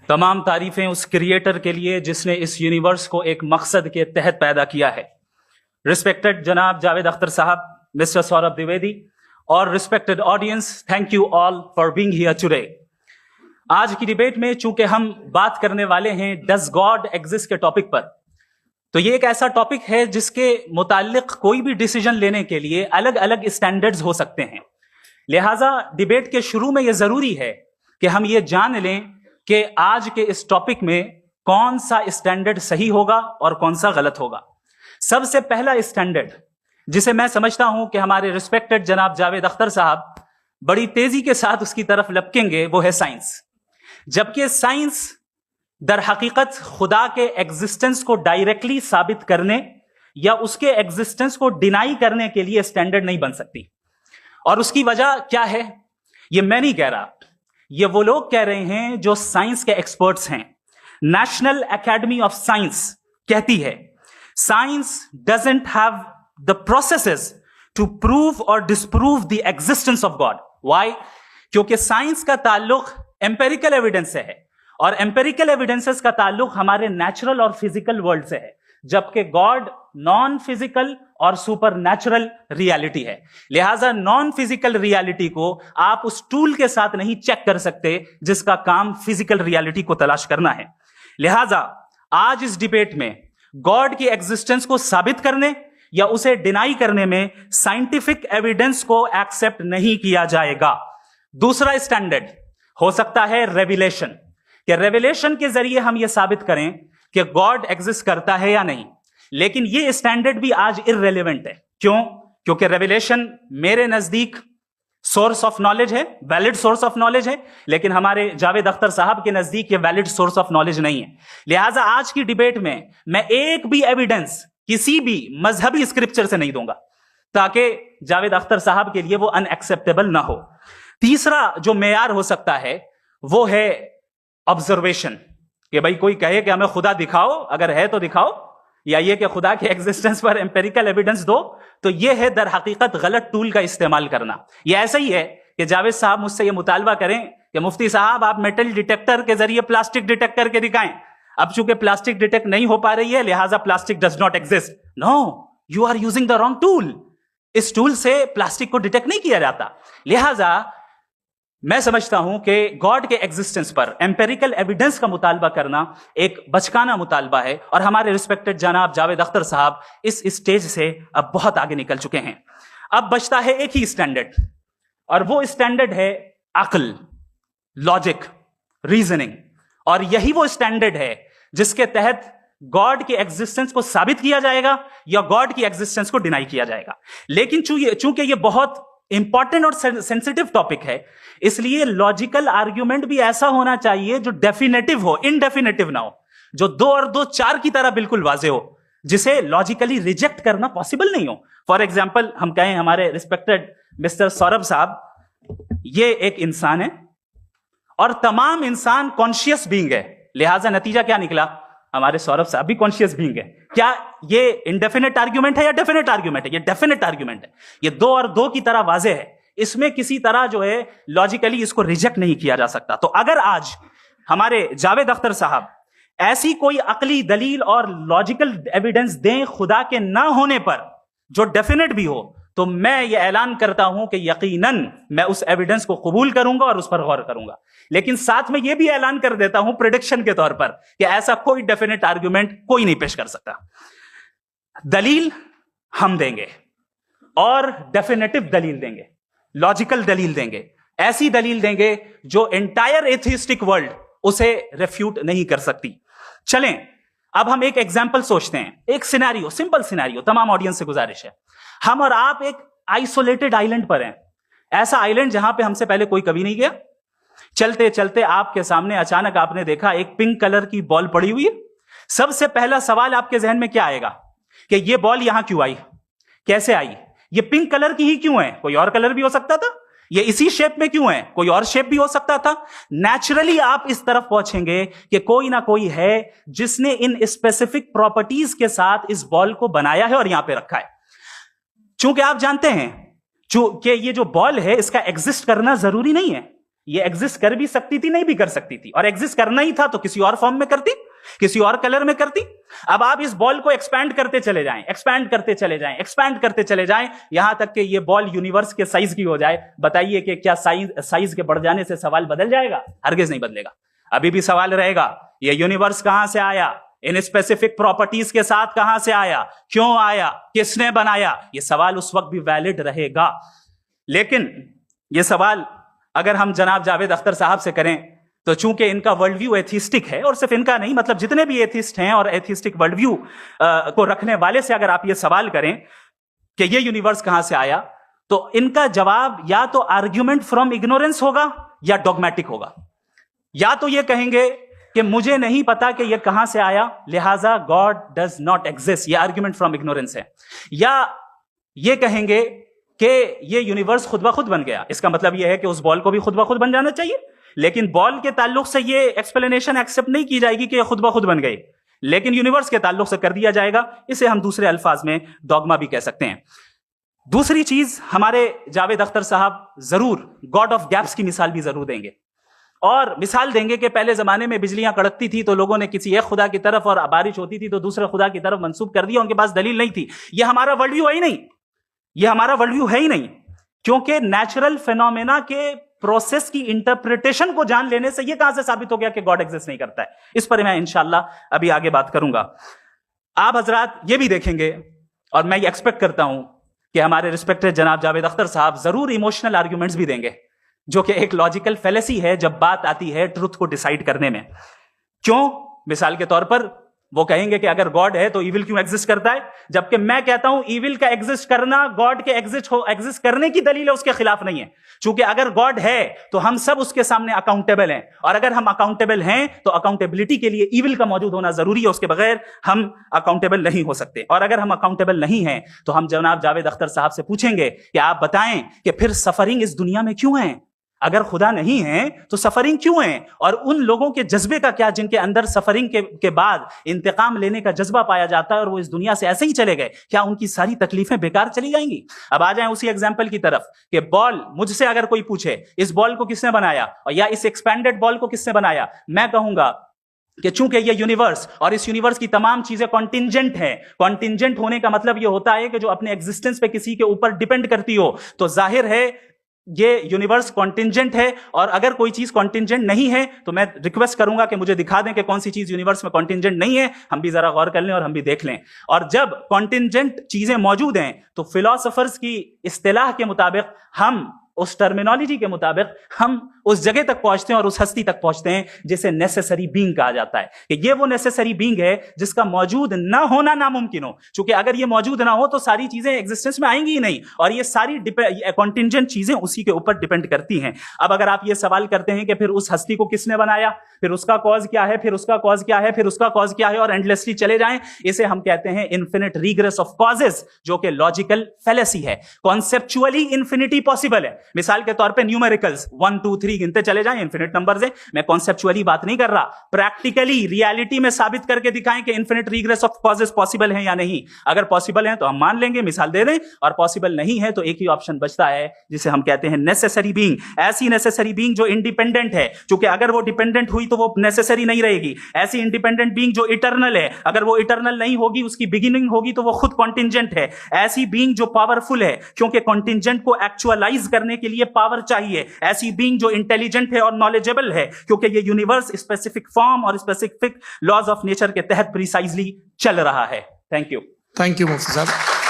तमाम तारीफें उस क्रिएटर के लिए जिसने इस यूनिवर्स को एक मकसद के तहत पैदा किया है। रिस्पेक्टेड जनाब जावेद अख्तर साहब, मिस्टर सौरभ द्विवेदी और respected audience, thank you all for being here today. आज की डिबेट में चूंकि हम बात करने वाले हैं डज गॉड एग्जिस्ट के टॉपिक पर, तो ये एक ऐसा टॉपिक है जिसके मुताल्लिक कोई भी डिसीजन लेने के लिए अलग अलग स्टैंडर्ड्स हो सकते हैं। लिहाजा डिबेट के शुरू में यह जरूरी है कि हम ये जान लें कि आज के इस टॉपिक में कौन सा स्टैंडर्ड सही होगा और कौन सा गलत होगा। सबसे पहला स्टैंडर्ड जिसे मैं समझता हूं कि हमारे रिस्पेक्टेड जनाब जावेद अख्तर साहब बड़ी तेजी के साथ उसकी तरफ लपकेंगे, वो है साइंस। जबकि साइंस दर हकीकत खुदा के एग्जिस्टेंस को डायरेक्टली साबित करने या उसके एग्जिस्टेंस को डिनाई करने के लिए स्टैंडर्ड नहीं बन सकती। और उसकी वजह क्या है, ये मैं नहीं कह रहा, ये वो लोग कह रहे हैं जो साइंस के एक्सपर्ट्स हैं। नेशनल एकेडमी ऑफ साइंस कहती है science doesn't have the processes to prove और disprove the existence of God. Why? क्योंकि साइंस का ताल्लुक एम्पेरिकल एविडेंस से है और एम्पेरिकल एविडेंसेस का ताल्लुक हमारे नेचुरल और फिजिकल वर्ल्ड से है, जबकि गॉड नॉन फिजिकल और सुपर नेचुरल रियलिटी है। लिहाजा नॉन फिजिकल रियलिटी को आप उस टूल के साथ नहीं चेक कर सकते जिसका काम फिजिकल रियलिटी को तलाश करना है। लिहाजा आज इस डिबेट में गॉड की एग्जिस्टेंस को साबित करने या उसे डिनाई करने में साइंटिफिक एविडेंस को एक्सेप्ट नहीं किया जाएगा। दूसरा स्टैंडर्ड हो सकता है रेविलेशन, कि रेविलेशन के जरिए हम यह साबित करें कि गॉड एग्जिस्ट करता है या नहीं। लेकिन यह स्टैंडर्ड भी आज इररेलेवेंट है। क्यों? क्योंकि रेविलेशन मेरे नजदीक सोर्स ऑफ नॉलेज है, वैलिड सोर्स ऑफ नॉलेज है, लेकिन हमारे जावेद अख्तर साहब के नजदीक ये वैलिड सोर्स ऑफ नॉलेज नहीं है। लिहाजा आज की डिबेट में मैं एक भी एविडेंस किसी भी मजहबी स्क्रिप्चर से नहीं दूंगा ताकि जावेद अख्तर साहब के लिए वो अनएक्सेप्टेबल ना हो। तीसरा जो मेयार हो सकता है वो है ऑब्जर्वेशन, कि भाई कोई कहे कि हमें खुदा दिखाओ, अगर है तो दिखाओ, या ये कि खुदा के एग्जिस्टेंस पर एम्पेरिकल एविडेंस दो, तो ये है दर हकीकत गलत टूल का इस्तेमाल करना। ये ऐसा ही है कि जावेद साहब मुझसे ये मुतालबा करें कि मुफ्ती साहब आप मेटल डिटेक्टर के जरिए प्लास्टिक डिटेक्ट करके दिखाएं। अब चूंकि प्लास्टिक डिटेक्ट नहीं हो पा रही है लिहाजा plastic does not exist. No, you are using the wrong tool. इस टूल से प्लास्टिक को डिटेक्ट नहीं किया जाता। लिहाजा मैं समझता हूं कि गॉड के एग्जिस्टेंस पर एम्पेरिकल एविडेंस का मुतालबा करना एक बचकाना मुतालबा है और हमारे रिस्पेक्टेड जनाब जावेद अख्तर साहब इस स्टेज से अब बहुत आगे निकल चुके हैं। अब बचता है एक ही स्टैंडर्ड, और वो स्टैंडर्ड है अक्ल, लॉजिक, रीजनिंग। और यही वो स्टैंडर्ड है जिसके तहत गॉड के एग्जिस्टेंस को साबित किया जाएगा या गॉड की एग्जिस्टेंस को डिनाई किया जाएगा। लेकिन चूंकि ये बहुत इंपॉर्टेंट और सेंसिटिव टॉपिक है, इसलिए लॉजिकल आर्ग्यूमेंट भी ऐसा होना चाहिए जो डेफिनेटिव हो, इनडेफिनेटिव ना हो, जो 2 और 2 4 की तरह बिल्कुल वाजे हो, जिसे लॉजिकली रिजेक्ट करना पॉसिबल नहीं हो। फॉर एग्जाम्पल हम कहें हमारे रिस्पेक्टेड मिस्टर सौरभ साहब ये एक इंसान है और तमाम इंसान कॉन्शियस बीइंग है, लिहाजा नतीजा क्या निकला, हमारे सौरभ साहब भी कॉन्शियस बीइंग है। क्या ये इंडेफिनेट आर्ग्यूमेंट है या डेफिनेट आर्ग्यूमेंट है? ये डेफिनेट आर्ग्यूमेंट है। ये 2 और 2 की तरह वाजे है, इसमें किसी तरह जो है लॉजिकली इसको रिजेक्ट नहीं किया जा सकता। तो अगर आज हमारे जावेद अख्तर साहब ऐसी कोई अकली दलील और लॉजिकल एविडेंस दें खुदा के ना होने पर जो डेफिनेट भी हो, तो मैं ये ऐलान करता हूं कि यकीनन मैं उस एविडेंस को कबूल करूंगा और उस पर गौर करूंगा। लेकिन साथ में यह भी ऐलान कर देता हूं प्रेडिक्शन के तौर पर कि ऐसा कोई डेफिनेट आर्गुमेंट कोई नहीं पेश कर सकता। दलील हम देंगे और डेफिनेटिव दलील देंगे, लॉजिकल दलील देंगे, ऐसी दलील देंगे जो एंटायर एथिस्टिक वर्ल्ड उसे रेफ्यूट नहीं कर सकती। चलें अब हम एक एग्जाम्पल सोचते हैं, एक सिनेरियो, सिंपल सिनेरियो, तमाम ऑडियंस से गुजारिश है, हम और आप एक आइसोलेटेड आइलैंड पर हैं, ऐसा आइलैंड जहां पे हमसे पहले कोई कभी नहीं गया। चलते चलते आपके सामने अचानक आपने देखा एक पिंक कलर की बॉल पड़ी हुई है। सबसे पहला सवाल आपके जहन में क्या आएगा कि ये बॉल यहां क्यों आई, कैसे आई, ये पिंक कलर की ही क्यों है, कोई और कलर भी हो सकता था, ये इसी शेप में क्यों है, कोई और शेप भी हो सकता था। नेचुरली आप इस तरफ पहुंचेंगे कि कोई ना कोई है जिसने इन स्पेसिफिक प्रॉपर्टीज के साथ इस बॉल को बनाया है और यहां पे रखा है। चूंकि आप जानते हैं कि ये जो बॉल है इसका एग्जिस्ट करना जरूरी नहीं है, یہ ایگزسٹ کر بھی سکتی تھی, نہیں بھی کر سکتی تھی, اور ایگزسٹ کرنا ہی تھا تو کسی اور فارم میں کرتی, کسی اور کلر میں کرتی. اب آپ اس بال کو ایکسپینڈ کرتے چلے جائیں, ایکسپینڈ کرتے چلے جائیں, ایکسپینڈ کرتے چلے جائیں, یہاں تک کہ یہ بال یونیورس کے سائز کی ہو جائے. بتائیے کہ کیا سائز کے بڑھ جانے سے سوال بدل جائے گا؟ ہرگز نہیں بدلے گا. ابھی بھی سوال رہے گا, یہ یونیورس کہاں سے آیا, ان اسپیسیفک پراپرٹیز کے ساتھ کہاں سے آیا, کیوں آیا, کس نے بنایا؟ یہ سوال اس وقت بھی ویلڈ رہے گا. لیکن یہ سوال اگر ہم جناب جاوید اختر صاحب سے کریں تو چونکہ ان کا ورلڈ ویو ایتھیسٹک ہے, اور صرف ان کا نہیں, مطلب جتنے بھی ایتھیسٹ ہیں اور ایتھیسٹک ورلڈ ویو کو رکھنے والے سے اگر آپ یہ سوال کریں کہ یہ یونیورس کہاں سے آیا, تو ان کا جواب یا تو آرگیومنٹ فرام اگنورینس ہوگا یا ڈوگمیٹک ہوگا. یا تو یہ کہیں گے کہ مجھے نہیں پتا کہ یہ کہاں سے آیا, لہذا گاڈ ڈز ناٹ ایگزسٹ, یہ آرگیومنٹ فرام اگنورینس ہے. یا یہ کہیں گے کہ یہ یونیورس خود بخود بن گیا, اس کا مطلب یہ ہے کہ اس بال کو بھی خود بخود بن جانا چاہیے. لیکن بال کے تعلق سے یہ ایکسپلینیشن ایکسپٹ نہیں کی جائے گی کہ یہ خود بخود بن گئی, لیکن یونیورس کے تعلق سے کر دیا جائے گا. اسے ہم دوسرے الفاظ میں ڈوگما بھی کہہ سکتے ہیں. دوسری چیز, ہمارے جاوید اختر صاحب ضرور گاڈ آف گیپس کی مثال بھی ضرور دیں گے, اور مثال دیں گے کہ پہلے زمانے میں بجلیاں کڑکتی تھی تو لوگوں نے کسی ایک خدا کی طرف, اور بارش ہوتی تھی تو دوسرے خدا کی طرف منسوب کر دیا, ان کے پاس دلیل نہیں تھی. یہ ہمارا ورلڈ ویو ہے ہی نہیں, یہ ہمارا ورلڈ ویو ہے ہی نہیں, کیونکہ نیچرل فینومینا کے پروسیس کی انٹرپریٹیشن کو جان لینے سے یہ کہاں سے ثابت ہو گیا کہ گاڈ ایگزسٹ نہیں کرتا ہے. اس پر میں انشاءاللہ ابھی آگے بات کروں گا. آپ حضرات یہ بھی دیکھیں گے, اور میں یہ ایکسپیکٹ کرتا ہوں کہ ہمارے ریسپیکٹڈ جناب جاوید اختر صاحب ضرور ایموشنل آرگیومنٹس بھی دیں گے, جو کہ ایک لاجیکل فیلیسی ہے جب بات آتی ہے ٹروتھ کو ڈیسائیڈ کرنے میں. کیوں؟ مثال کے طور پر وہ کہیں گے کہ اگر گاڈ ہے تو ایول کیوں ایگزسٹ کرتا ہے, جبکہ میں کہتا ہوں ایول کا ایگزسٹ کرنا گاڈ کے ایگزسٹ کرنے کی دلیل ہے, اس کے خلاف نہیں ہے. چونکہ اگر گاڈ ہے تو ہم سب اس کے سامنے اکاؤنٹیبل ہیں, اور اگر ہم اکاؤنٹیبل ہیں تو اکاؤنٹیبلٹی کے لیے ایول کا موجود ہونا ضروری ہے, اس کے بغیر ہم اکاؤنٹیبل نہیں ہو سکتے. اور اگر ہم اکاؤنٹیبل نہیں ہیں تو ہم جناب جاوید اختر صاحب سے پوچھیں گے کہ آپ بتائیں کہ پھر سفرنگ اس دنیا میں کیوں ہے؟ اگر خدا نہیں ہے تو سفرنگ کیوں ہے؟ اور ان لوگوں کے جذبے کا کیا جن کے اندر سفرنگ کے بعد انتقام لینے کا جذبہ پایا جاتا ہے اور وہ اس دنیا سے ایسے ہی چلے گئے, کیا ان کی ساری تکلیفیں بیکار چلی جائیں گی؟ اب آ جائیں اسی ایگزامپل کی طرف کہ بال, مجھ سے اگر کوئی پوچھے اس بال کو کس نے بنایا, یا اس ایکسپینڈڈ بال کو کس نے بنایا, میں کہوں گا کہ چونکہ یہ یونیورس اور اس یونیورس کی تمام چیزیں کانٹینجنٹ ہیں. کانٹینجنٹ ہونے کا مطلب یہ ہوتا ہے کہ جو اپنے ایگزسٹنس پہ کسی کے اوپر ڈیپینڈ کرتی ہو, تو ظاہر ہے یہ یونیورس کانٹینجنٹ ہے. اور اگر کوئی چیز کانٹینجنٹ نہیں ہے تو میں ریکویسٹ کروں گا کہ مجھے دکھا دیں کہ کون سی چیز یونیورس میں کانٹینجنٹ نہیں ہے, ہم بھی ذرا غور کر لیں اور ہم بھی دیکھ لیں. اور جب کانٹینجنٹ چیزیں موجود ہیں تو فلاسفرز کی اصطلاح کے مطابق, ہم اس ٹرمینالوجی کے مطابق ہم اس جگہ تک پہنچتے ہیں اور اس ہستی تک پہنچتے ہیں جسے نیسیسری بینگ کہا جاتا ہے, کہ یہ وہ نیسیسری بینگ ہے جس کا موجود نہ ہونا ناممکن ہو. چونکہ اگر یہ موجود نہ ہو تو ساری چیزیں ایگزسٹنس میں آئیں گی ہی نہیں, اور یہ ساری کانٹینجنٹ چیزیں اسی کے اوپر ڈیپینڈ کرتی ہیں. اب اگر آپ یہ سوال کرتے ہیں کہ پھر اس ہستی کو کس نے بنایا, پھر اس کا کاز کیا ہے, پھر اس کا کاز کیا ہے, پھر اس کا کاز کیا ہے, اور اینڈلیسلی چلے جائیں, اسے ہم کہتے ہیں انفینٹ ریگریس آف کازز, جو کہ لاجیکل فیلیسی ہے. کانسیپچولی انفینٹی پاسبل ہے. مثال کے طور پہ نیومیریکلز 1 2 3 گنتے چلے جائیں, انفینٹ نمبرز ہیں. میں کانسیپچولی بات نہیں کر رہا, پریکٹیکلی ریالٹی میں ثابت کر کے دکھائیں کہ infinite regress of causes possible ہیں یا نہیں. اگر پاسبل ہیں تو ہم مان لیں گے, مثال دے دیں, اور پاسبل نہیں ہے تو ایک ہی آپشن بچتا ہے جسے ہم کہتے ہیں نیسیسری بینگ. ایسی نیسیسری بینگ جو انڈیپینڈنٹ ہے, چونکہ اگر وہ ڈیپینڈنٹ ہوئی تو وہ نیسیسری نہیں رہے گی. ایسی انڈیپینڈنٹ بینگ جو اٹرنل ہے, اگر وہ اٹرنل نہیں ہوگی, اس کی بگننگ ہوگی تو وہ خود کانٹینجنٹ ہے. ایسی بینگ جو پاورفل ہے, کیونکہ کانٹینجنٹ کو ایکچوالائز کرنے کے لیے پاور چاہیے. ایسی بینگ جو انٹیلیجنٹ ہے اور نالجبل ہے, کیونکہ یہ یونیورس اسپیسیفک فارم اور اسپیسیفک لاز آف نیچر کے تحت پریسائزلی چل رہا ہے. Thank you. تھینک یو مفتی صاحب.